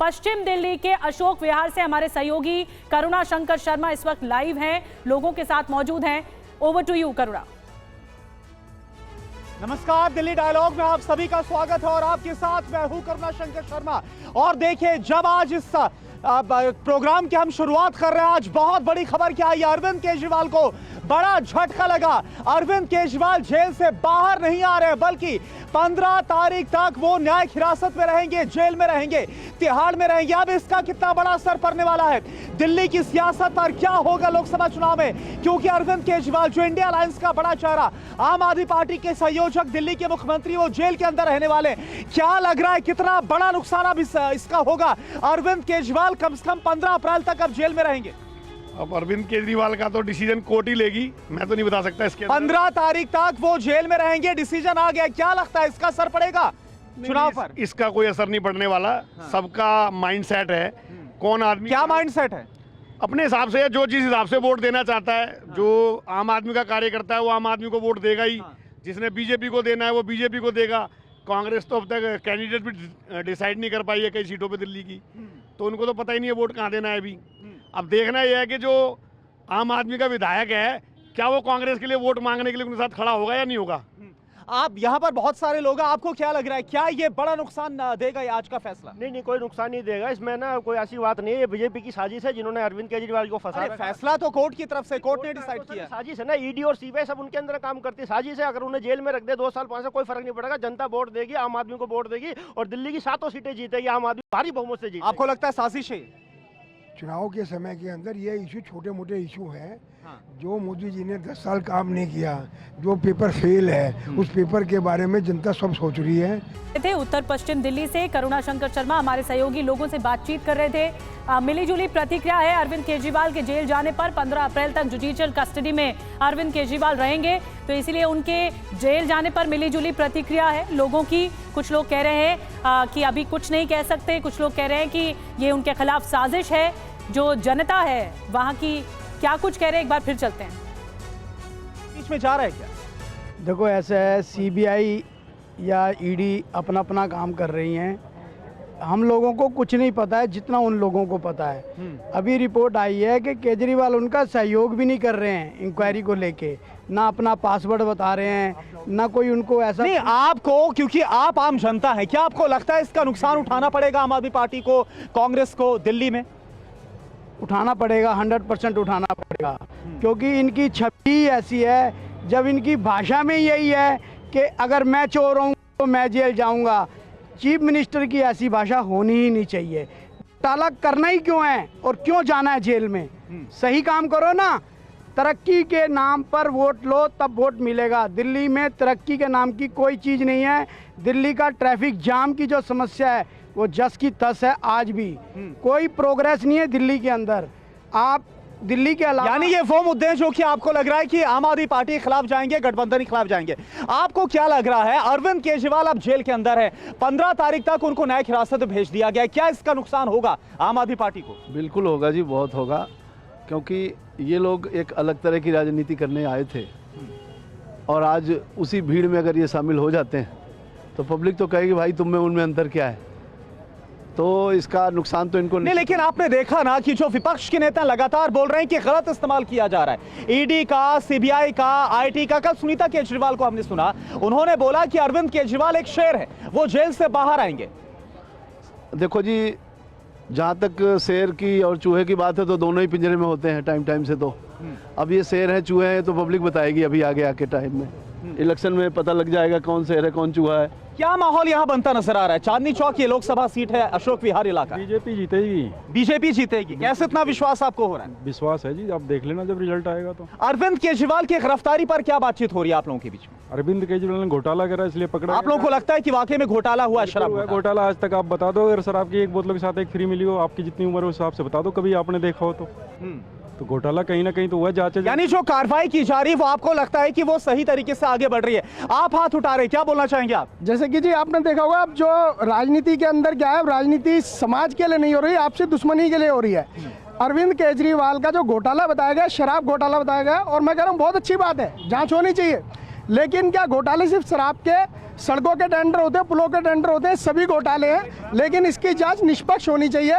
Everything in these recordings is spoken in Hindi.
पश्चिम दिल्ली के अशोक विहार से हमारे सहयोगी करुणा शंकर शर्मा इस वक्त लाइव हैं, लोगों के साथ मौजूद हैं। ओवर टू यू करुणा। नमस्कार, दिल्ली डायलॉग में आप सभी का स्वागत है और आपके साथ मैं हूं करुणा शंकर शर्मा। और देखिए, जब आज इस प्रोग्राम की हम शुरुआत कर रहे हैं, आज बहुत बड़ी खबर क्या आई। अरविंद केजरीवाल को बड़ा झटका लगा। अरविंद केजरीवाल जेल से बाहर नहीं आ रहे, बल्कि 15 तारीख तक वो न्यायिक हिरासत में रहेंगे, जेल में रहेंगे, तिहाड़ में रहेंगे। अब इसका कितना बड़ा असर पड़ने वाला है दिल्ली की सियासत पर, क्या होगा लोकसभा चुनाव में, क्योंकि अरविंद केजरीवाल जो इंडिया अलायंस का बड़ा चेहरा, आम आदमी पार्टी के संयोजक, दिल्ली के मुख्यमंत्री, वो जेल के अंदर रहने वाले। क्या लग रहा है कितना बड़ा नुकसान अब इसका होगा? अरविंद केजरीवाल कम से कम 15 अप्रैल तक अब जेल में रहेंगे। अब अरविंद केजरीवाल का तो डिसीजन कोर्ट ही लेगी, मैं तो नहीं बता सकता इसके। 15 तारीख तक वो जेल में रहेंगे, डिसीजन आ गया। क्या लगता है इसका असर पड़ेगा चुनाव पर? इसका कोई असर नहीं पड़ने वाला। सबका माइंडसेट है, कौन आदमी क्या माइंडसेट है, अपने हिसाब से, जो जिस हिसाब से वोट देना चाहता है। जो आम आदमी का कार्य करता है वो आम आदमी को वोट देगा ही। जिसने बीजेपी को देना है वो बीजेपी को देगा। कांग्रेस तो अब तक कैंडिडेट भी डिसाइड नहीं कर पाई है कई सीटों पे दिल्ली की, तो उनको तो पता ही नहीं है वोट कहाँ देना है अभी। अब देखना यह है कि जो आम आदमी का विधायक है, क्या वो कांग्रेस के लिए वोट मांगने के लिए उनके साथ खड़ा होगा या नहीं होगा। आप यहाँ पर बहुत सारे लोग हैं, आपको क्या लग रहा है, क्या ये बड़ा नुकसान देगा ये आज का फैसला? नहीं, कोई नुकसान नहीं देगा इसमें ना, कोई ऐसी बात नहीं है। ये बीजेपी की साजिश है जिन्होंने अरविंद केजरीवाल को फंसा। फैसला तो कोर्ट की तरफ से, कोर्ट ने डिसाइड किया। साजिश है ना, ईडी और सीबीआई सब उनके अंदर काम करती है। साजिश है, अगर उन्हें जेल में रख दे 2 साल 5 साल, कोई फर्क नहीं पड़ेगा। जनता वोट देगी, आम आदमी को वोट देगी और दिल्ली की 7 सीटें जीतेगी आम आदमी, भारी बहुमत से जीतेगी। आपको लगता है साजिश है? चुनाव के समय के अंदर ये इशू छोटे मोटे इशू हैं। जो मोदी जी ने 10 साल काम नहीं किया, जो पेपर फेल है, उस पेपर के बारे में जनता सब सोच रही है। थे उत्तर पश्चिम दिल्ली से करुणा शंकर शर्मा हमारे सहयोगी लोगों से बातचीत कर रहे थे। मिलीजुली प्रतिक्रिया है अरविंद केजरीवाल के जेल जाने पर। 15 अप्रैल तक जुडिशियल कस्टडी में अरविंद केजरीवाल रहेंगे, तो इसीलिए उनके जेल जाने पर मिलीजुली प्रतिक्रिया है लोगों की। कुछ लोग कह रहे हैं कि अभी कुछ नहीं कह सकते, कुछ लोग कह रहे हैं कि ये उनके खिलाफ साजिश है। जो जनता है वहाँ की क्या कुछ कह रहे हैं, एक बार फिर चलते हैं। बीच में जा रहा है क्या? देखो, ऐसा है, सीबीआई या ईडी अपना अपना काम कर रही हैं। हम लोगों को कुछ नहीं पता है जितना उन लोगों को पता है। अभी रिपोर्ट आई है कि केजरीवाल उनका सहयोग भी नहीं कर रहे हैं इंक्वायरी को लेके, ना अपना पासवर्ड बता रहे हैं, ना कोई उनको ऐसा नहीं। आपको, क्योंकि आप आम जनता है, क्या आपको लगता है इसका नुकसान उठाना पड़ेगा आम आदमी पार्टी को, कांग्रेस को दिल्ली में? उठाना पड़ेगा, 100% उठाना पड़ेगा, क्योंकि इनकी छवि ऐसी है। जब इनकी भाषा में यही है कि अगर मैं चोर हूँ तो मैं जेल जाऊँगा। चीफ मिनिस्टर की ऐसी भाषा होनी ही नहीं चाहिए। घोटाला करना ही क्यों है और क्यों जाना है जेल में? सही काम करो ना, तरक्की के नाम पर वोट लो, तब वोट मिलेगा। दिल्ली में तरक्की के नाम की कोई चीज़ नहीं है। दिल्ली का ट्रैफिक जाम की जो समस्या है वो जस की तस है। आज भी कोई प्रोग्रेस नहीं है दिल्ली के अंदर। आप दिल्ली के अलावा, यानी ये वो मुद्दे हैं जो कि आपको लग रहा है कि आम आदमी पार्टी के खिलाफ जाएंगे, गठबंधन के खिलाफ जाएंगे। आपको क्या लग रहा है? अरविंद केजरीवाल अब जेल के अंदर है, 15 तारीख तक उनको न्यायिक हिरासत में भेज दिया गया। क्या इसका नुकसान होगा आम आदमी पार्टी को? बिल्कुल होगा जी, बहुत होगा, क्योंकि ये लोग एक अलग तरह की राजनीति करने आए थे और आज उसी भीड़ में अगर ये शामिल हो जाते हैं तो पब्लिक तो कहेगी भाई तुम में उनमें अंतर क्या है। तो इसका नुकसान तो इनको नहीं। लेकिन आपने देखा ना कि जो विपक्ष के नेता लगातार बोल रहे हैं कि गलत इस्तेमाल किया जा रहा है, ईडी का, सीबीआई का, आईटी का। कल सुनीता केजरीवाल को हमने सुना, उन्होंने बोला कि अरविंद केजरीवाल एक शेर है, वो जेल से बाहर आएंगे। देखो जी, जहाँ तक शेर की और चूहे की बात है तो दोनों ही पिंजरे में होते हैं टाइम टाइम से। तो अब ये शेर है चूहे हैं तो पब्लिक बताएगी अभी आगे आके टाइम में, इलेक्शन में पता लग जाएगा कौन शेर है कौन चूहा है। क्या माहौल यहाँ बनता नजर आ रहा है? चांदनी चौक ये लोकसभा सीट है, अशोक विहार इलाका। बीजेपी जीतेगी। बीजेपी जीतेगी, कैसे इतना विश्वास आपको हो रहा है? विश्वास है जी, आप देख लेना जब रिजल्ट आएगा तो। अरविंद केजरीवाल की गिरफ्तारी पर क्या बातचीत हो रही है आप लोगों के बीच में? अरविंद केजरीवाल ने घोटाला करा इसलिए पकड़ा। आप लोगों को लगता है कि वाकई में घोटाला हुआ? शराब घोटाला आज तक आप बता दो, अगर शराब की एक बोतल के साथ एक फ्री मिली हो, आपकी जितनी उम्र हो उस हिसाब से बता दो, कभी आपने देखा हो तो घोटाला कहीं ना कहीं तो हुआ। जांच, यानी जो कार्रवाई की जा रही है वो आपको लगता है कि वो सही तरीके से आगे बढ़ रही है? आप हाथ उठा रहे, क्या बोलना चाहेंगे आप? जैसे कि जी आपने देखा होगा, अब जो राजनीति के अंदर क्या है, राजनीति समाज के लिए नहीं हो रही, आपसे दुश्मनी के लिए हो रही है। अरविंद केजरीवाल का जो घोटाला बताया गया, शराब घोटाला बताया गया, और मैं कह रहा हूँ बहुत अच्छी बात है, जांच होनी चाहिए। लेकिन क्या घोटाले सिर्फ शराब के सड़कों के टेंडर होते हैं, पुलों के टेंडर होते हैं, सभी घोटाले हैं, लेकिन इसकी जांच निष्पक्ष होनी चाहिए।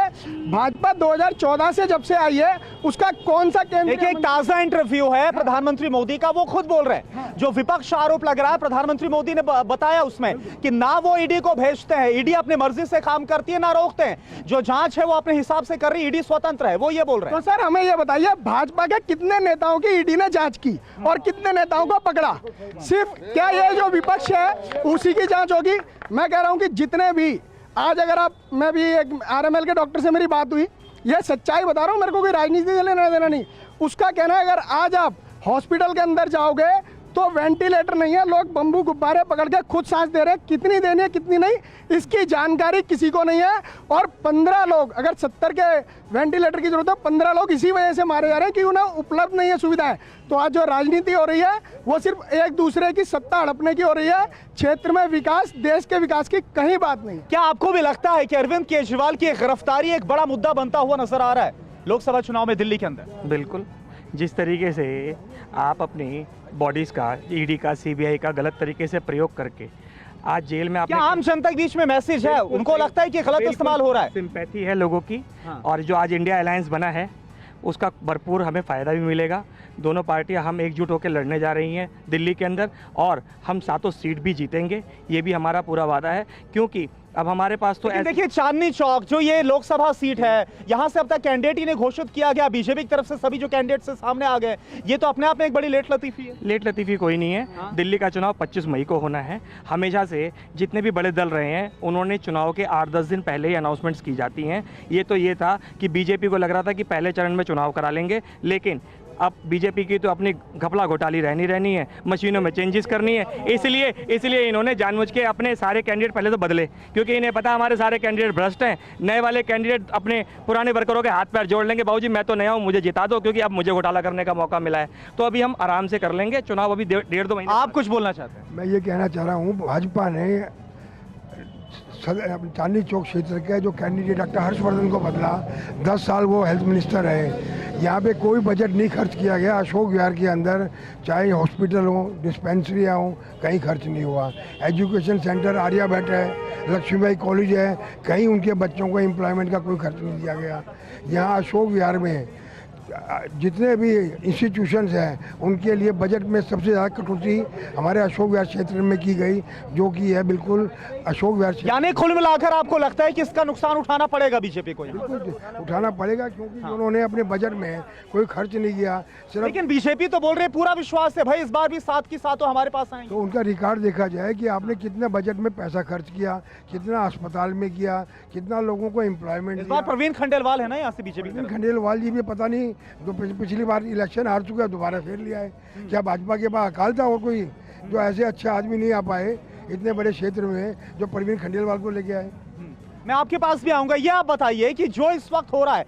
भाजपा 2014 से जब से आई है उसका कौन सा केंद्र। देखिए, एक ताजा इंटरव्यू है प्रधानमंत्री मोदी का, वो खुद बोल रहे हैं। जो विपक्ष आरोप लग रहा है, प्रधानमंत्री मोदी ने बताया उसमें कि ना वो ईडी को भेजते हैं, ईडी अपनी मर्जी से काम करती है, ना रोकते हैं, जो जांच है वो अपने हिसाब से कर रही, ईडी स्वतंत्र है, वो ये बोल रहे हैं। तो सर हमें ये बताइए, भाजपा के कितने नेताओं की ईडी ने जांच की और कितने नेताओं को पकड़ा? सिर्फ क्या ये जो विपक्ष है उसी की जांच होगी? मैं कह रहा हूं कि जितने भी आज, अगर आप, मैं भी एक आरएमएल के डॉक्टर से मेरी बात हुई, ये सच्चाई बता रहा हूं, मेरे को कोई राजनीति से लेना देना नहीं। उसका कहना है अगर आज आप हॉस्पिटल के अंदर जाओगे तो वेंटिलेटर नहीं है, लोग बम्बू गुब्बारे पकड़ के खुद सांस दे रहे हैं, कितनी देनी है कितनी नहीं इसकी जानकारी किसी को नहीं है। और 15 लोग, अगर 70 के वेंटिलेटर की जरूरत है, 15 लोग इसी वजह से मारे जा रहे हैं कि उन्हें उपलब्ध नहीं है सुविधाएं। तो आज जो राजनीति हो रही है वो सिर्फ एक दूसरे की सत्ता हड़पने की हो रही है, क्षेत्र में विकास, देश के विकास की कहीं बात नहीं। क्या आपको भी लगता है कि अरविंद केजरीवाल की गिरफ्तारी एक बड़ा मुद्दा बनता हुआ नजर आ रहा है लोकसभा चुनाव में दिल्ली के अंदर? बिल्कुल, जिस तरीके से आप अपनी बॉडीज का, ईडी का, सीबीआई का गलत तरीके से प्रयोग करके आज जेल में, क्या आम जनता के बीच में मैसेज है, उनको लगता है कि गलत इस्तेमाल हो रहा है? सिंपैथी है लोगों की। और जो आज इंडिया अलायंस बना है उसका भरपूर हमें फ़ायदा भी मिलेगा। दोनों पार्टियां हम एकजुट होकर लड़ने जा रही हैं दिल्ली के अंदर, और हम 7 सीट भी जीतेंगे, ये भी हमारा पूरा वादा है। क्योंकि अब हमारे पास तो देखिए, चांदनी चौक जो ये लोकसभा सीट है, यहां से अब तक कैंडिडेट ही नहीं घोषित किया गया, बीजेपी की तरफ से सभी जो कैंडिडेट से सामने आ गए, ये तो अपने आप में एक बड़ी लेट लतीफी है। लेट लतीफ़ी कोई नहीं है। दिल्ली का चुनाव 25 मई को होना है। हमेशा से जितने भी बड़े दल रहे हैं उन्होंने चुनाव के 8-10 दिन पहले ही अनाउंसमेंट्स की जाती हैं। ये था कि बीजेपी को लग रहा था कि पहले चरण में चुनाव करा लेंगे, लेकिन अब बीजेपी की तो अपनी घपला घोटाली रहनी है, मशीनों में चेंजेस करनी है, इसलिए इन्होंने जानबूझ के अपने सारे कैंडिडेट पहले तो बदले, क्योंकि इन्हें पता हमारे सारे कैंडिडेट भ्रष्ट हैं। नए वाले कैंडिडेट अपने पुराने वर्करों के हाथ पैर जोड़ लेंगे, बाबूजी मैं तो नया हूँ, मुझे जिता दो, क्योंकि अब मुझे घोटाला करने का मौका मिला है। तो अभी हम आराम से कर लेंगे चुनाव, अभी 1.5-2 महीने। आप कुछ बोलना चाहते हैं? मैं ये कहना चाह रहा हूँ, भाजपा ने चांदनी चौक क्षेत्र के जो कैंडिडेट डॉक्टर हर्षवर्धन को बदला। 10 साल वो हेल्थ मिनिस्टर है, यहाँ पे कोई बजट नहीं खर्च किया गया। अशोक विहार के अंदर चाहे हॉस्पिटल हो, डिस्पेंसरियाँ हो, कहीं खर्च नहीं हुआ। एजुकेशन सेंटर आर्याभट्ट है, लक्ष्मीबाई कॉलेज है, कहीं उनके बच्चों को एम्प्लॉयमेंट का कोई खर्च नहीं दिया गया। यहाँ अशोक विहार में जितने भी इंस्टीट्यूशंस हैं उनके लिए बजट में सबसे ज़्यादा कटौती हमारे अशोक विहार क्षेत्र में की गई, जो कि है बिल्कुल अशोक विहार। यानी कुल मिलाकर आपको लगता है कि इसका नुकसान उठाना पड़ेगा बीजेपी को? बिल्कुल उठाना पड़ेगा, क्योंकि उन्होंने अपने बजट में कोई खर्च नहीं किया। लेकिन बीजेपी तो बोल रहे पूरा विश्वास है भाई, इस बार भी 7 की 7 हमारे पास आएंगे। तो उनका रिकॉर्ड देखा जाए कि आपने कितने बजट में पैसा खर्च किया, कितना अस्पताल में किया, कितना लोगों को एम्प्लॉयमेंट। इस बार प्रवीण खंडेलवाल है ना यहाँ से बीजेपी? प्रवीण खंडेलवाल जी भी पता नहीं, जो पिछली बार इलेक्शन हार चुका है, दोबारा फिर लिया है। क्या भाजपा के पास अकाल था और कोई जो ऐसे अच्छे आदमी नहीं आ पाए इतने बड़े क्षेत्र में जो प्रवीण खंडेलवाल को लेके आए? मैं आपके पास भी आऊंगा। ये आप बताइए कि जो इस वक्त हो रहा है,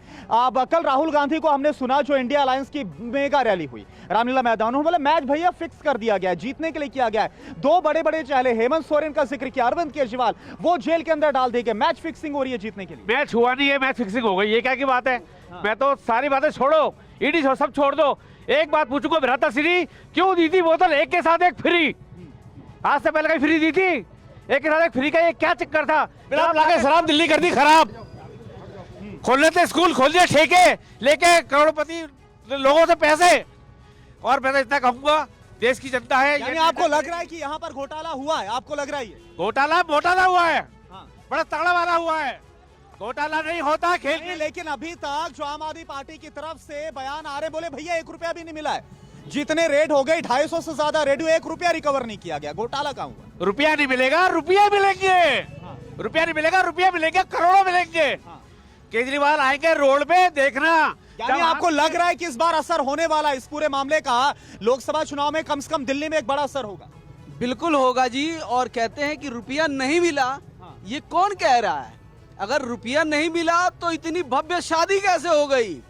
कल राहुल गांधी को हमने सुना, जो इंडिया अलायंस की मेगा रैली हुई रामलीला मैदान में, बोले मैच भैया फिक्स कर दिया गया है, जीतने के लिए किया गया है। 2 बड़े चेहरे, हेमंत सोरेन का जिक्र किया, अरविंद केजरीवाल वो जेल के अंदर डाल देंगे, मैच फिक्सिंग हो रही है जीतने के लिए। मैच हुआ नहीं है, मैच फिक्सिंग हो गई, ये क्या की बात है? मैं तो सारी बातें छोड़ो, ईडी सब छोड़ दो, एक बात पूछूंगा, भ्राता श्री क्यों दी थी बोतल एक के साथ एक फ्री? आज से पहले कहीं फ्री दी थी? एक के साथ एक फ्री का ये क्या चक्कर था? आप लाके शराब दिल्ली कर दी खराब, खोल लेते स्कूल, खोल दिए ठेके, लेके करोड़पति लोगों से पैसे, और मैं तो इतना कहूंगा, देश की जनता है। यानी आपको लग रहा है कि यहाँ पर घोटाला हुआ है? आपको लग रहा है ये घोटाला हुआ है? बड़ा तगड़ा वाला हुआ है, घोटाला नहीं होता खेल। लेकिन अभी तक जो आम आदमी पार्टी की तरफ से बयान आ रहे, बोले भैया 1 रुपया भी नहीं मिला है, जितने रेड हो गए 250 से ज्यादा रेड हुए, 1 रुपया रिकवर नहीं किया गया, घोटाला कहाँ हुआ? रुपया नहीं मिलेगा, रुपये मिलेंगे। रुपया नहीं मिलेगा, रुपये मिलेंगे, करोड़ों मिलेंगे। केजरीवाल आएंगे रोड पे, देखना। यानी आपको लग रहा है कि इस बार असर होने वाला है इस पूरे मामले का, लोकसभा चुनाव में कम से कम दिल्ली में एक बड़ा असर होगा? बिल्कुल होगा जी। और कहते हैं कि रुपया नहीं मिला, ये कौन कह रहा है? अगर रुपया नहीं मिला तो इतनी भव्य शादी कैसे हो गई,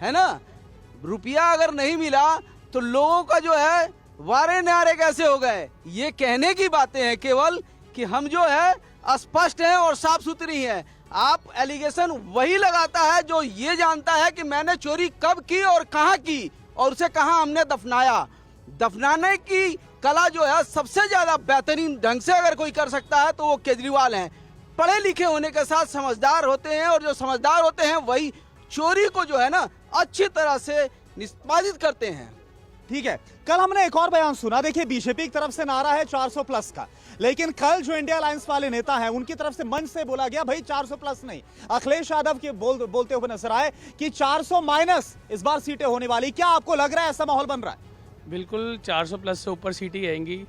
है ना? रुपया अगर नहीं मिला तो लोगों का जो है वारे न्यारे कैसे हो गए? ये कहने की बातें हैं केवल, कि हम जो है स्पष्ट हैं और साफ सुथरी हैं। आप एलिगेशन वही लगाता है जो ये जानता है कि मैंने चोरी कब की और कहां की, और उसे कहां हमने दफनाया। दफनाने की कला जो है सबसे ज्यादा बेहतरीन ढंग से अगर कोई कर सकता है तो वो केजरीवाल हैं। पढ़े लिखे होने के साथ समझदार होते हैं, और जो समझदार होते हैं वही चोरी को जो है ना अच्छी तरह से निष्पादित करते हैं। ठीक है, कल हमने एक और बयान सुना। देखिए, बीजेपी की तरफ से नारा है 400 प्लस का, लेकिन कल जो इंडिया अलायंस वाले नेता हैं उनकी तरफ से मंच से बोला गया भाई 400 प्लस नहीं। अखिलेश यादव के बोलते हुए नजर आए कि 400 माइनस इस बार सीटें होने वाली। क्या आपको लग रहा है ऐसा माहौल बन रहा है? बिल्कुल 400 प्लस से ऊपर सीटें आएंगी।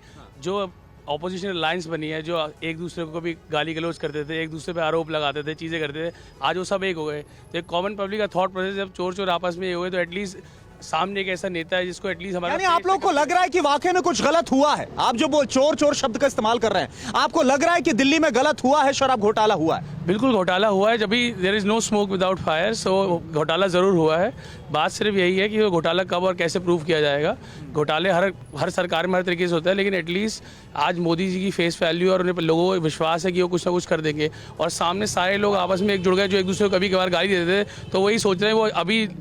जो ऑपोजिशन अलायंस बनी है, जो एक दूसरे को भी गाली गलौज करते थे, एक दूसरे पे आरोप लगाते थे, चीज़ें करते थे, आज वो सब एक हो गए। तो एक कॉमन पब्लिक का थॉट प्रोसेस, जब चोर चोर आपस में हुए तो एटलीस्ट सामने एक ऐसा नेता है जिसको एटलीस्ट हमारा, यानी आप लोग को लग रहा है कि वाकई में कुछ गलत हुआ है? आप जो चोर चोर शब्द का इस्तेमाल कर रहे हैं, आपको लग रहा है कि दिल्ली में गलत हुआ है, शराब घोटाला हुआ है? बिल्कुल घोटाला हुआ है। जब भी there is no smoke without fire, so घोटाला ज़रूर हुआ है। बात सिर्फ यही है कि वो घोटाला कब और कैसे प्रूव किया जाएगा। घोटाले हर सरकार में हर तरीके से होता है, लेकिन एटलीस्ट आज मोदी जी की फेस वैल्यू और उन्हें लोगों को विश्वास है कि वो कुछ ना कुछ कर देंगे। और सामने सारे लोग आपस में एक जुड़ गए, जो एक दूसरे को कभी कभार गाली देते थे, तो वही सोच रहे हैं वो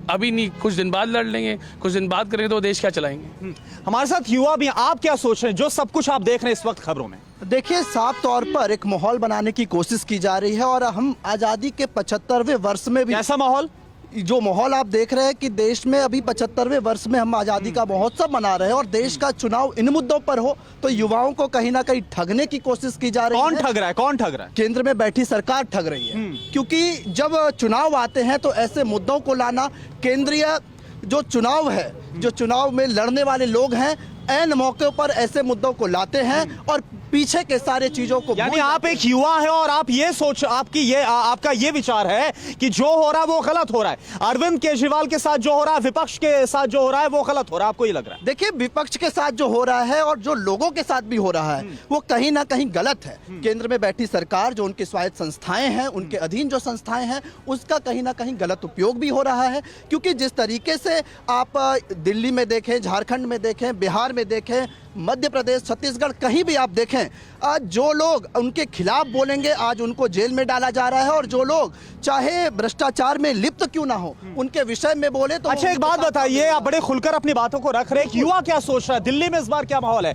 अभी नहीं, कुछ दिन बाद लड़ लेंगे, कुछ दिन बाद करेंगे तो देश क्या चलाएंगे। हमारे साथ युवा भी, आप क्या सोच रहे हैं जो सब कुछ आप देख रहे हैं इस वक्त खबरों में? देखिए, साफ तौर पर एक माहौल बनाने की कोशिश की जा रही है, और हम आज़ादी के 75वें वर्ष में भी ऐसा माहौल, जो माहौल आप देख रहे हैं कि देश में अभी 75वें वर्ष में हम आज़ादी का महोत्सव मना रहे हैं, और देश का चुनाव इन मुद्दों पर हो तो युवाओं को कहीं ना कहीं ठगने की कोशिश की जा रही है। कौन ठग रहा है? कौन ठग रहा है? केंद्र में बैठी सरकार ठग रही है, क्योंकि जब चुनाव आते हैं तो ऐसे मुद्दों को लाना, केंद्रीय जो चुनाव है, जो चुनाव में लड़ने वाले लोग हैं, ऐन मौके पर ऐसे मुद्दों को लाते हैं और पीछे के सारे चीजों को, यानी आप एक युवा है और आप ये सोच, आपका ये विचार है कि जो हो रहा है वो गलत हो रहा है। अरविंद केजरीवाल के साथ जो हो रहा है, विपक्ष के साथ जो हो रहा है वो गलत हो रहा है, आपको ये लग रहा है? देखिए, विपक्ष के साथ जो हो रहा है और जो लोगों के साथ भी हो रहा है वो कहीं ना कहीं गलत है। केंद्र में बैठी सरकार, जो उनकी स्वायत्त संस्थाएं हैं, उनके अधीन जो संस्थाएं हैं, उसका कहीं ना कहीं गलत उपयोग भी हो रहा है। क्योंकि जिस तरीके से आप दिल्ली में देखें, झारखंड में देखें, बिहार में देखें, मध्य प्रदेश, छत्तीसगढ़, कहीं भी आप देखें, आज जो लोग उनके खिलाफ बोलेंगे आज उनको जेल में डाला जा रहा है, और जो लोग चाहे भ्रष्टाचार में लिप्त क्यों ना हो उनके विषय में बोले तो। अच्छा, एक बात बताइए, आप बड़े खुलकर अपनी बातों को रख रहे हैं, युवा क्या सोच रहा है? दिल्ली में इस बार क्या माहौल है?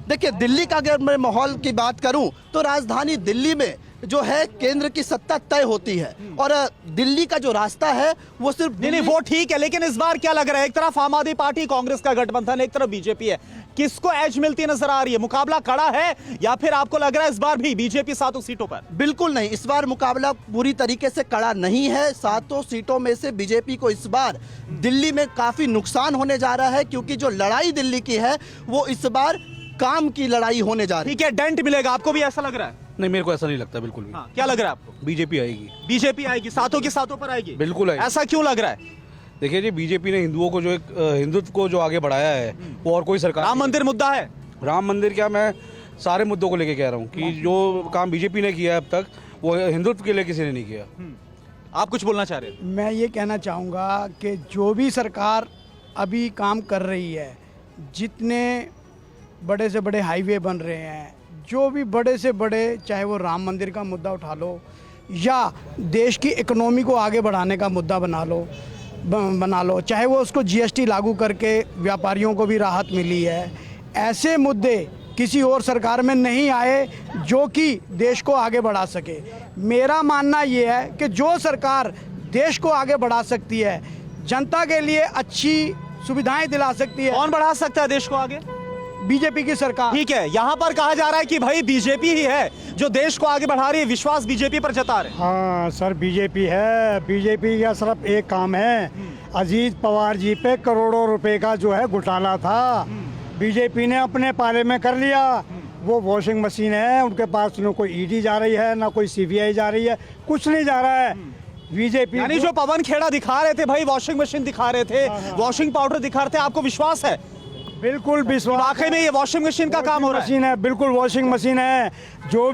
देखिए, दिल्ली का अगर मैं माहौल की बात करूं तो राजधानी दिल्ली में जो है केंद्र की सत्ता तय होती है, और दिल्ली का जो रास्ता है वो सिर्फ नहीं, वो ठीक है, लेकिन इस बार क्या लग रहा है? एक तरफ आम आदमी पार्टी कांग्रेस का गठबंधन, एक तरफ बीजेपी है, किसको एज मिलती नजर आ रही है? मुकाबला कड़ा है या फिर आपको लग रहा है इस बार भी बीजेपी 7 सीटों पर? बिल्कुल नहीं, इस बार मुकाबला पूरी तरीके से कड़ा नहीं है। 7 सीटों में से बीजेपी को इस बार दिल्ली में काफी नुकसान होने जा रहा है, क्योंकि जो लड़ाई दिल्ली की है वो इस बार काम की लड़ाई होने जा रही है। ठीक है, डेंट मिलेगा, आपको भी ऐसा लग रहा है? नहीं, मेरे को ऐसा नहीं लगता बिल्कुल भी। क्या लग रहा है आपको? बीजेपी आएगी। बीजेपी आएगी, 7 की 7 पर आएगी? बिल्कुल आएगी। ऐसा क्यों लग रहा है? देखिए जी, बीजेपी ने हिंदुओं को जो एक हिंदुत्व को जो आगे बढ़ाया है वो और कोई सरकार। राम मंदिर मुद्दा है? राम मंदिर क्या, मैं सारे मुद्दों को लेके कह रहा हूँ कि जो काम बीजेपी ने किया है अब तक वो हिंदुत्व के लिए किसी ने नहीं किया। आप कुछ बोलना चाह रहे हैं? मैं ये कहना चाहूँगा कि जो भी सरकार अभी काम कर रही है, जितने बड़े से बड़े हाईवे बन रहे हैं, जो भी बड़े से बड़े, चाहे वो राम मंदिर का मुद्दा उठा लो या देश की इकोनॉमी को आगे बढ़ाने का मुद्दा बना लो, चाहे वो उसको जीएसटी लागू करके व्यापारियों को भी राहत मिली है, ऐसे मुद्दे किसी और सरकार में नहीं आए जो कि देश को आगे बढ़ा सके। मेरा मानना ये है कि जो सरकार देश को आगे बढ़ा सकती है, जनता के लिए अच्छी सुविधाएं दिला सकती है। कौन बढ़ा सकता है देश को आगे? बीजेपी की सरकार। ठीक है, यहाँ पर कहा जा रहा है कि भाई बीजेपी ही है जो देश को आगे बढ़ा रही है, विश्वास बीजेपी पर जता रहे। हाँ सर, बीजेपी है। बीजेपी का सिर्फ एक काम है, अजीत पवार जी पे करोड़ों रुपए का जो है घोटाला था, बीजेपी ने अपने पाले में कर लिया। वो वॉशिंग मशीन है, उनके पास न कोई ईडी जा रही है, ना कोई सीबीआई जा रही है, कुछ नहीं जा रहा है। बीजेपी यानी जो पवन खेड़ा दिखा रहे थे भाई, वॉशिंग मशीन दिखा रहे थे, वॉशिंग पाउडर दिखा रहे थे, आपको विश्वास है? बिल्कुल विश्वास। वाकई में ये वॉशिंग मशीन का काम हो रहा है? मशीन है, बिल्कुल वॉशिंग मशीन है। जो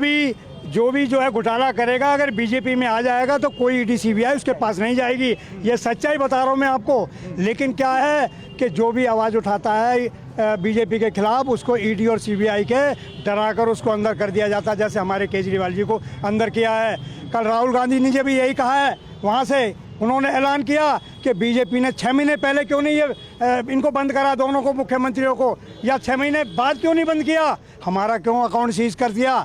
भी जो है घोटाला करेगा, अगर बीजेपी में आ जाएगा तो कोई ईडी सीबीआई उसके पास नहीं जाएगी। ये सच्चाई बता रहा हूँ मैं आपको। लेकिन क्या है कि जो भी आवाज़ उठाता है बीजेपी के खिलाफ उसको ईडी और सीबीआई के डराकर उसको अंदर कर दिया जाता, जैसे हमारे केजरीवाल जी को अंदर किया है। कल राहुल गांधी ने भी यही कहा है, वहाँ से उन्होंने ऐलान किया कि बीजेपी ने 6 महीने पहले क्यों नहीं ये इनको बंद करा, दोनों को, मुख्यमंत्रियों को, या 6 महीने बाद क्यों नहीं बंद किया, हमारा क्यों अकाउंट सीज कर दिया,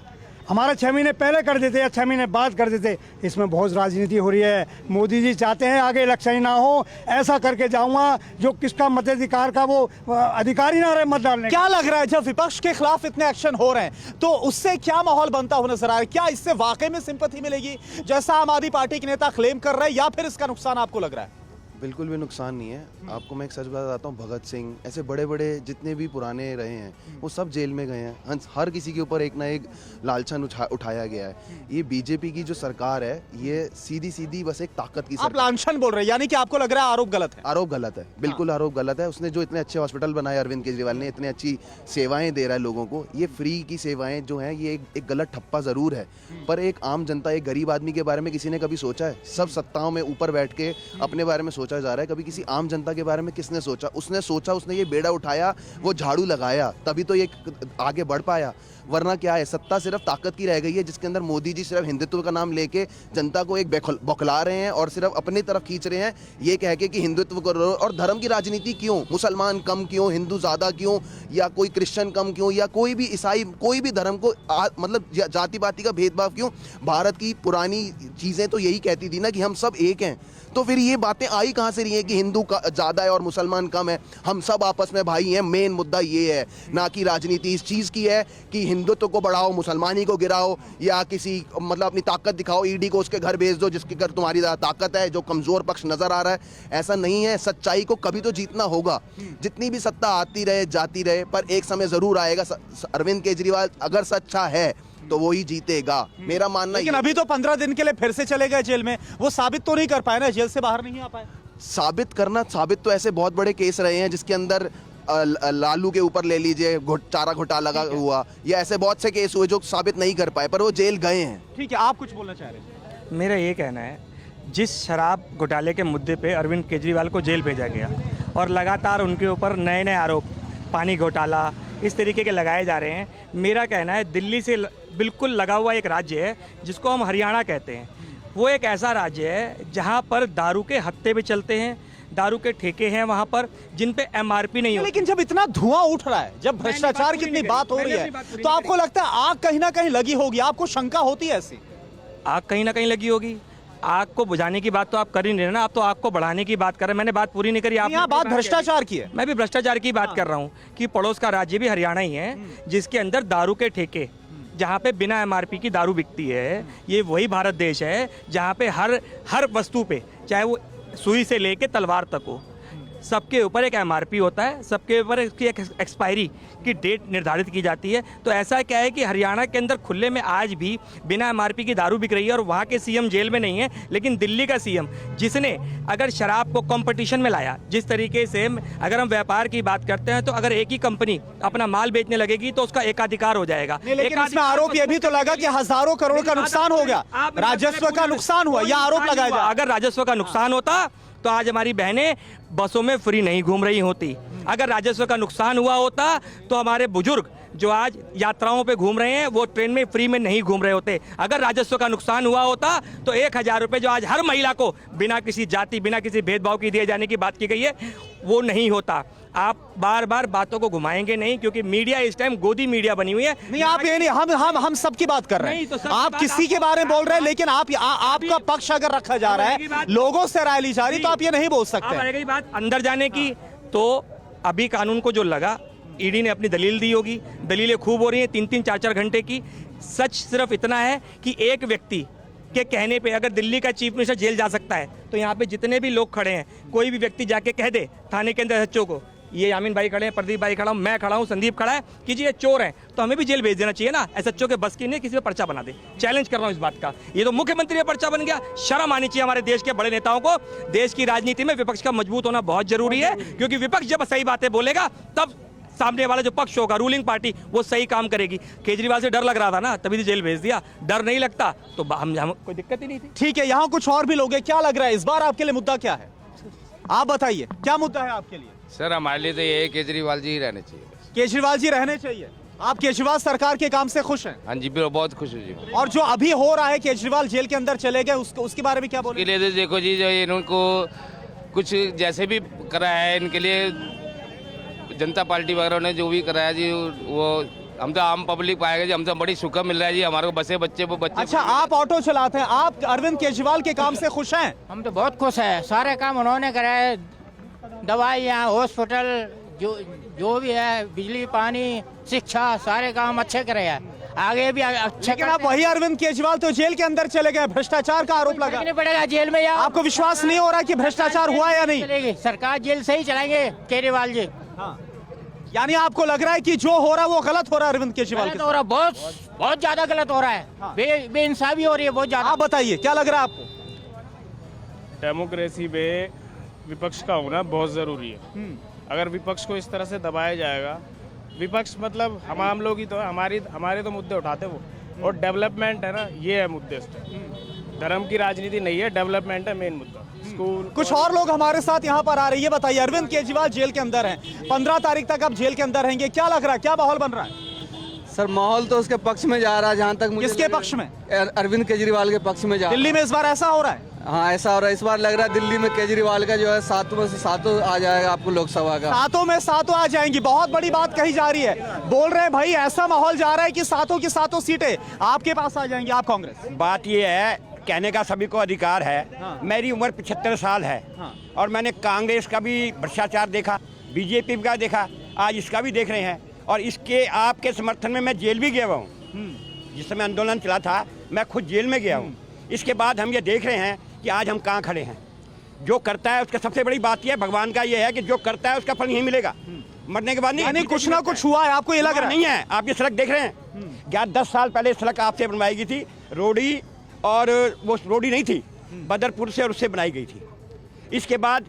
हमारा 6 महीने पहले कर देते या 6 महीने बाद कर देते। इसमें बहुत राजनीति हो रही है। मोदी जी चाहते हैं आगे इलेक्शन ही ना हो, ऐसा करके जाऊंगा जो किसका मताधिकार का वो अधिकार ही ना रहे मत डालने। क्या लग रहा है जब विपक्ष के खिलाफ इतने एक्शन हो रहे हैं तो उससे क्या माहौल बनता हुआ नजर आ रहा है? क्या इससे वाकई में सिंपैथी मिलेगी जैसा आम आदमी पार्टी के नेता क्लेम कर रहे हैं, या फिर इसका नुकसान आपको लग रहा है? बिल्कुल भी नुकसान नहीं है। आपको मैं एक सच बताता हूँ, भगत सिंह ऐसे बड़े बड़े जितने भी पुराने रहे हैं वो सब जेल में गए हैं। हर किसी के ऊपर एक ना एक लालचन उठाया गया है। ये बीजेपी की जो सरकार है ये सीधी सीधी बस एक ताकत की आप लांछन बोल रहे हैं, यानी कि आपको लग रहा है आरोप गलत है? आरोप गलत है, बिल्कुल आरोप गलत है। उसने जो इतने अच्छे हॉस्पिटल बनाए, अरविंद केजरीवाल ने इतनी अच्छी सेवाएं दे रहा है लोगों को, ये फ्री की सेवाएं जो हैं ये एक गलत ठप्पा ज़रूर है। पर एक आम जनता, एक गरीब आदमी के बारे में किसी ने कभी सोचा है? सब सत्ताओं में ऊपर बैठ के अपने बारे में सोचा जा रहा है, कभी किसी आम जनता के बारे में किसने सोचा? उसने सोचा, उसने ये बेड़ा उठाया, वो झाड़ू लगाया, तभी तो ये आगे बढ़ पाया। वरना क्या है, सत्ता सिर्फ ताकत की रह गई है जिसके अंदर मोदी जी सिर्फ हिंदुत्व का नाम लेके जनता को एक बौखला रहे हैं और सिर्फ अपनी तरफ खींच रहे हैं, ये कह के कि हिंदुत्व करो। और धर्म की राजनीति क्यों? मुसलमान कम क्यों, हिंदू ज़्यादा क्यों, या कोई क्रिश्चियन कम क्यों, या कोई भी ईसाई, कोई भी धर्म को मतलब जाति पाति का भेदभाव क्यों? भारत की पुरानी चीज़ें तो यही कहती थी ना कि हम सब एक हैं। तो फिर ये बातें आई कहाँ से रही हैं कि हिंदू का ज़्यादा है और मुसलमान कम है? हम सब आपस में भाई हैं। मेन मुद्दा ये है, ना कि राजनीति इस चीज़ की है कि हिंदुत्व को बढ़ाओ, मुसलमानी को गिराओ, या किसी मतलब अपनी ताकत दिखाओ, ईडी को उसके घर भेज दो जिसके घर तुम्हारी ज़्यादा ताकत है, जो कमज़ोर पक्ष नज़र आ रहा है। ऐसा नहीं है। सच्चाई को कभी तो जीतना होगा, जितनी भी सत्ता आती रहे जाती रहे, पर एक समय ज़रूर आएगा। अरविंद केजरीवाल अगर सच्चा है तो वो ही जीतेगा, मेरा मानना। लेकिन अभी तो 15 दिन के लिए फिर से चले गए जेल में, वो साबित तो नहीं कर पाए ना, जेल से बाहर नहीं आ पाए। साबित तो ऐसे बहुत बड़े केस रहे हैं जिसके अंदर लालू के ऊपर ले लीजिए, चारा घोटाला हुआ, या ऐसे बहुत से केस हुए जो साबित नहीं कर पाए, पर वो जेल गए हैं। ठीक है, आप कुछ बोलना चाह रहे हैं? मेरा ये कहना है, जिस शराब घोटाले के मुद्दे पे अरविंद केजरीवाल को जेल भेजा गया और लगातार उनके ऊपर नए नए आरोप, पानी घोटाला इस तरीके के लगाए जा रहे हैं, मेरा कहना है दिल्ली से बिल्कुल लगा हुआ एक राज्य है जिसको हम हरियाणा कहते हैं। वो एक ऐसा राज्य है जहाँ पर दारू के हत्थे भी चलते हैं, दारू के ठेके हैं वहाँ पर जिन पे एमआरपी नहीं होती। लेकिन जब इतना धुआं उठ रहा है, जब भ्रष्टाचार की इतनी बात हो रही है, तो आपको लगता है आग कहीं ना कहीं लगी होगी? आपको शंका होती है ऐसी? आग कहीं ना कहीं लगी होगी। आग को बुझाने की बात तो आप कर ही नहीं रहे ना, आप तो आग को बढ़ाने की बात कर रहे हैं। मैंने बात पूरी नहीं करी, आप बात भ्रष्टाचार की है। मैं भी भ्रष्टाचार की बात कर रहा हूँ कि पड़ोस का राज्य भी हरियाणा ही है जिसके अंदर दारू के ठेके, जहाँ पे बिना एमआरपी की दारू बिकती है। ये वही भारत देश है जहाँ पे हर वस्तु पे, चाहे वो सुई से लेके तलवार तक हो, सबके ऊपर एक एमआरपी होता है, सबके ऊपर इसकी एक एक्सपायरी की डेट निर्धारित की जाती है। तो ऐसा क्या है कि हरियाणा के अंदर खुले में आज भी बिना एमआरपी की दारू बिक रही है और वहाँ के सीएम जेल में नहीं है, लेकिन दिल्ली का सीएम जिसने अगर शराब को कंपटीशन में लाया, जिस तरीके से अगर हम व्यापार की बात करते हैं तो अगर एक ही कंपनी अपना माल बेचने लगेगी तो उसका एकाधिकार हो जाएगा। लेकिन इसमें आरोप यह भी तो लगा कि हजारों करोड़ का नुकसान हो गया, राजस्व का नुकसान हुआ, यह आरोप लगाया जा। अगर राजस्व का नुकसान होता तो आज हमारी बहनें बसों में फ्री नहीं घूम रही होती। अगर राजस्व का नुकसान हुआ होता तो हमारे बुजुर्ग जो आज यात्राओं पे घूम रहे हैं वो ट्रेन में फ्री में नहीं घूम रहे होते। अगर राजस्व का नुकसान हुआ होता तो 1000 रुपये जो आज हर महिला को बिना किसी जाति, बिना किसी भेदभाव की दिए जाने की बात की गई है, वो नहीं होता। आप बार बार बातों को घुमाएंगे नहीं, क्योंकि मीडिया इस टाइम गोदी मीडिया बनी हुई है। नहीं, आप ये नहीं, हम सबकी बात कर रहे हैं। तो आप किसी के बारे में बोल रहे हैं, लेकिन आपका पक्ष अगर रखा जा रहा है, लोगों से राय ली जा रही, तो आप ये नहीं बोल सकते। अब रहेगी बात अंदर जाने की, तो अभी कानून को जो लगा, ईडी ने अपनी दलील दी होगी, दलीलें खूब हो रही हैं 3-3, 4-4 घंटे की। सच सिर्फ इतना है कि एक व्यक्ति के कहने पे अगर दिल्ली का चीफ मिनिस्टर जेल जा सकता है, तो यहाँ पे जितने भी लोग खड़े हैं, कोई भी व्यक्ति जाके कह दे थाने के अंदर सच्चों को, ये यामिन भाई खड़े हैं, प्रदीप भाई खड़ा हूँ, मैं खड़ा हूँ, संदीप खड़ा है, कि जी ये चोर है, तो हमें भी जेल भेज देना चाहिए ना। एसएचओ के बस की नहीं, किसी पे पर्चा बना दे। चैलेंज कर रहा हूँ इस बात का। ये तो मुख्यमंत्री का पर्चा बन गया। शर्म आनी चाहिए हमारे देश के बड़े नेताओं को। देश की राजनीति में विपक्ष का मजबूत होना बहुत जरूरी है, क्योंकि विपक्ष जब सही बातें बोलेगा तब सामने वाला जो पक्ष होगा, रूलिंग पार्टी, वो सही काम करेगी। केजरीवाल से डर लग रहा था ना, तभी तो जेल भेज दिया। डर नहीं लगता तो हम कोई दिक्कत ही नहीं थी। ठीक है, यहाँ कुछ और भी लोग हैं, क्या लग रहा है इस बार आपके लिए मुद्दा क्या है? आप बताइए, क्या मुद्दा है आपके लिए? सर हमारे लिए तो ये केजरीवाल जी ही रहने चाहिए। केजरीवाल जी रहने चाहिए। आप केजरीवाल सरकार के काम से खुश हैं? हाँ जी बहुत खुश हूँ जी। और जो अभी हो रहा है, केजरीवाल जेल के अंदर चले गए, उसके बारे में क्या बोले? इसके लिए तो देखो जी, जो इनको कुछ जैसे भी कराया है इनके लिए, जनता पार्टी वगैरह ने जो भी कराया जी, वो हम तो आम पब्लिक पाएगा जी, हम तो बड़ी सुख मिल रहा है जी हमारे को। बसे बच्चे वो बच्चे। अच्छा, आप ऑटो चलाते हैं, आप अरविंद केजरीवाल के काम से खुश हैं? हम तो बहुत खुश हैं, सारे काम उन्होंने कराए, दवाइयाँ, हॉस्पिटल, जो भी है, बिजली, पानी, शिक्षा, सारे काम अच्छे करे हैं। आगे भी अच्छे। लेकिन आप वही अरविंद केजरीवाल तो जेल के अंदर चले गए, भ्रष्टाचार का आरोप लगा। नहीं पड़ेगा जेल में, या आपको विश्वास नहीं हो रहा कि भ्रष्टाचार हुआ या नहीं? चलेगी सरकार, जेल से ही चलाएंगे केजरीवाल जी। हाँ। यानी आपको लग रहा है कि जो हो रहा है वो गलत हो रहा है अरविंद केजरीवाल के? हो रहा, बहुत ज्यादा गलत हो रहा है। हाँ। बेइंसाफी हो रही है बहुत ज्यादा। आप बताइए क्या लग रहा है आपको? डेमोक्रेसी में विपक्ष का होना बहुत जरूरी है। अगर विपक्ष को इस तरह से दबाया जाएगा, विपक्ष मतलब हम आम लोग ही तो हमारे तो मुद्दे उठाते वो, और डेवलपमेंट है ना, ये है मुद्दे। धर्म की राजनीति नहीं है, डेवलपमेंट है मेन मुद्दा। स्कूल। कुछ और लोग हमारे साथ यहाँ पर आ रहे हैं। ये बताइए, अरविंद केजरीवाल जेल के अंदर हैं, 15 तारीख तक अब जेल के अंदर रहेंगे, क्या लग रहा है, क्या माहौल बन रहा है? सर माहौल तो उसके पक्ष में जा रहा है, जहाँ तक मुझे। किसके पक्ष में? अरविंद केजरीवाल के पक्ष में जा रहा है। दिल्ली में इस बार ऐसा हो रहा है? हाँ ऐसा हो रहा है, इस बार लग रहा है दिल्ली में केजरीवाल का जो है 7 में से 7 आ जाएगा आपको लोकसभा का। 7 में 7 आ जाएंगी, बहुत बड़ी बात कही जा रही है। बोल रहे हैं भाई, ऐसा माहौल जा रहा है कि 7 की 7 सीटें आपके पास आ जाएंगी, आप कांग्रेस। बात ये है, कहने का सभी को अधिकार है। हाँ। मेरी उम्र 75 साल है। हाँ। और मैंने कांग्रेस का भी भ्रष्टाचार देखा, बीजेपी का देखा, आज इसका भी देख रहे हैं। और इसके आपके समर्थन में मैं जेल भी गया हुआ हूँ। जिस समय आंदोलन चला था मैं खुद जेल में गया हूँ। इसके बाद हम ये देख रहे हैं कि आज हम कहाँ खड़े हैं। जो करता है उसका सबसे बड़ी बात यह है, भगवान का ये है कि जो करता है उसका फल यहीं मिलेगा, मरने के बाद नहीं। यानी कुछ ना कुछ हुआ है, आपको ये लग रहा नहीं है? आप ये सड़क देख रहे हैं, 10 साल पहले सड़क आपसे बनवाई गई थी, रोडी, और वो रोडी नहीं थी, बदरपुर से और उससे बनाई गई थी। इसके बाद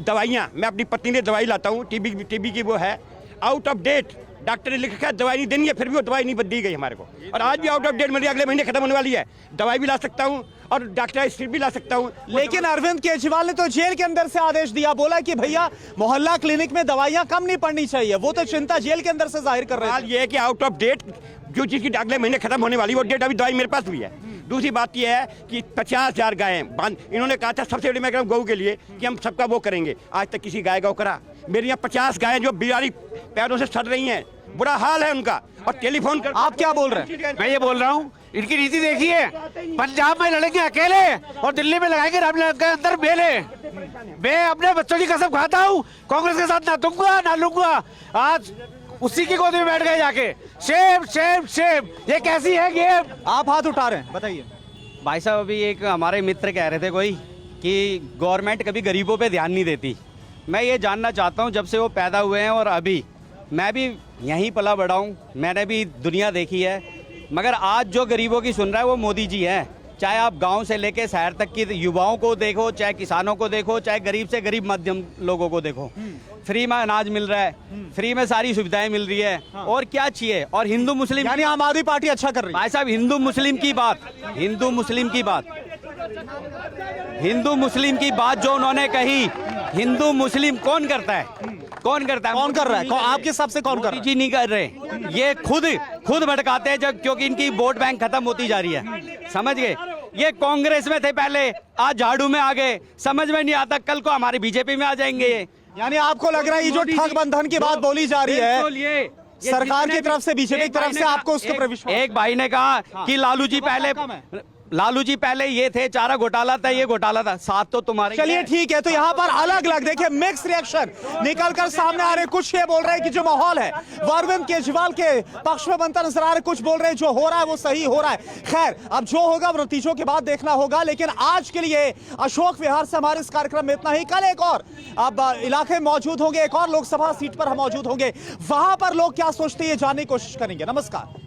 दवाइयाँ, मैं अपनी पत्नी ने दवाई लाता हूँ, टीबी की वो है आउट ऑफ डेट, डॉक्टर ने लिखा है दवाई नहीं देनी है, फिर भी वो दवाई नहीं दी गई हमारे को, और आज भी आउट ऑफ डेट मेरी अगले महीने खत्म होने वाली है। दवाई भी ला सकता हूँ और डॉक्टर स्ट्रिप भी ला सकता हूँ। लेकिन अरविंद केजरीवाल ने तो जेल के अंदर से आदेश दिया, बोला कि भैया मोहल्ला क्लिनिक में दवाइयाँ कम नहीं पड़नी चाहिए, वो तो चिंता जेल के अंदर से जाहिर कर रहे हैं। ये है कि आउट ऑफ डेट, जो चीज़ की अगले महीने खत्म होने वाली वो डेट, अभी दवाई मेरे पास भी है। दूसरी बात यह है कि 50,000 गायें बांध, इन्होंने कहा था सबसे बड़ी मैं गऊ के लिए कि हम सबका वो करेंगे, आज तक किसी गाय गौ करा। मेरे यहाँ 50 गायें जो बीमारी पैरों से सड़ रही हैं, बुरा हाल है उनका, और टेलीफोन कर। आप क्या बोल रहे हैं? मैं ये बोल रहा हूँ, इनकी नीति देखिए, पंजाब में लड़ेंगे अकेले और दिल्ली में लगाएंगे रामनाथ के अंदर बेले। मैं अपने बच्चों की कसम खाता हूँ, कांग्रेस के साथ ना दूंगा ना लूंगा। आज उसी की गोद में बैठ गए जाके। शेम शेम शेम, ये कैसी है गेम? आप हाथ उठा रहे हैं, बताइए। भाई साहब, अभी एक हमारे मित्र कह रहे थे कोई कि गवर्नमेंट कभी गरीबों पे ध्यान नहीं देती। मैं ये जानना चाहता हूँ, जब से वो पैदा हुए हैं और अभी, मैं भी यहीं पला बड़ा हूँ, मैंने भी दुनिया देखी है, मगर आज जो गरीबों की सुन रहा है वो मोदी जी हैं। चाहे आप गांव से लेके शहर तक की युवाओं को देखो, चाहे किसानों को देखो, चाहे गरीब से गरीब मध्यम लोगों को देखो, फ्री में अनाज मिल रहा है, फ्री में सारी सुविधाएं मिल रही है। हाँ। और क्या चाहिए? और हिंदू मुस्लिम, यानी आम आदमी पार्टी अच्छा कर रही है। भाई साहब, हिंदू मुस्लिम की बात जो उन्होंने कही, हिंदू मुस्लिम कौन करता है? कौन करता है? कौन कर रहा है? आपके हिसाब से कौन कर रहा है? जी नहीं कर रहे, ये खुद भटकाते हैं, जब क्योंकि इनकी वोट बैंक खत्म होती जा रही है। समझ गए? ये कांग्रेस में थे पहले, आज झाड़ू में आ गए, समझ में नहीं आता, कल को हमारे बीजेपी में आ जाएंगे। यानी आपको लग रहा है ये जो ठग बंधन की बात बोली जा रही है सरकार की तरफ से, बीजेपी की तरफ से, आपको उसके पर विश्वास? एक भाई ने कहा कि लालू जी पहले ये थे, चारा घोटाला था, ये घोटाला था, साथ तो तुम्हारे। चलिए ठीक है, तो यहाँ पर अलग अलग देखिए मिक्स रिएक्शन निकल कर सामने आ रहे। कुछ ये बोल रहे हैं कि जो माहौल है वो अरविंद केजरीवाल के पक्ष में बनता नजर आ रहा है, कुछ बोल रहे हैं जो हो रहा है वो सही हो रहा है। खैर, अब जो होगा वो नतीजों के बाद देखना होगा। लेकिन आज के लिए अशोक विहार से हमारे इस कार्यक्रम में इतना ही। कल एक और अब इलाके में मौजूद होंगे, एक और लोकसभा सीट पर हम मौजूद होंगे, वहां पर लोग क्या सोचते हैं ये जानने की कोशिश करेंगे। नमस्कार।